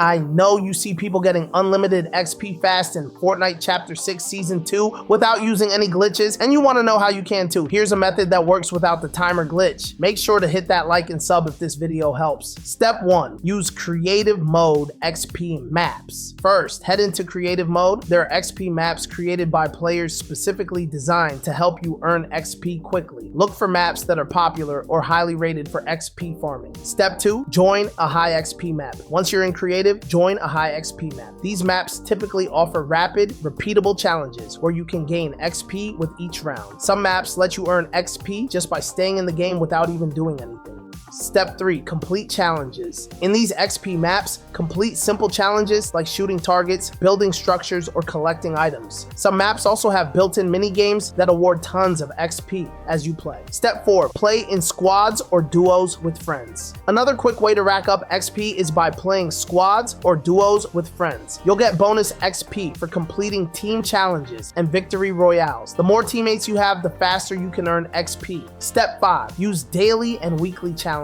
I know you see people getting unlimited XP fast in Fortnite Chapter 6 Season 2 without using any glitches, and you want to know how you can too. Here's a method that works without the timer glitch. Make sure to hit that like and sub if this video helps. Step 1. Use Creative Mode XP Maps. First, head into Creative Mode. There are XP maps created by players specifically designed to help you earn XP quickly. Look for maps that are popular or highly rated for XP farming. Step 2. Join a high XP map. Once you're in Creative, join a high XP map. These maps typically offer rapid, repeatable challenges where you can gain XP with each round. Some maps let you earn XP just by staying in the game without even doing anything. Step 3. Complete challenges. In these XP maps, complete simple challenges like shooting targets, building structures, or collecting items. Some maps also have built-in mini games that award tons of XP as you play. Step 4. Play in squads or duos with friends. Another quick way to rack up XP is by playing squads or duos with friends. You'll get bonus XP for completing team challenges and victory royales. The more teammates you have, the faster you can earn XP. Step 5. Use daily and weekly challenges.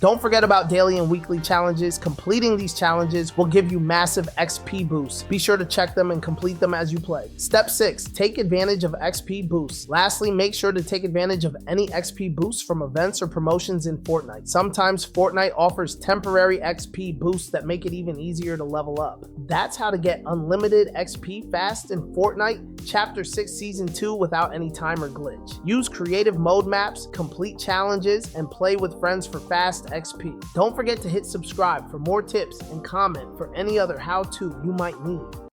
Don't forget about daily and weekly challenges. Completing these challenges will give you massive XP boosts. Be sure to check them and complete them as you play. Step 6. Take advantage of XP boosts. Lastly, make sure to take advantage of any XP boosts from events or promotions in Fortnite. Sometimes Fortnite offers temporary XP boosts that make it even easier to level up. That's how to get unlimited XP fast in Fortnite Chapter 6 Season 2 without any timer glitch. Use creative mode maps, complete challenges, and play with friends for fast XP. Don't forget to hit subscribe for more tips and comment for any other how-to you might need.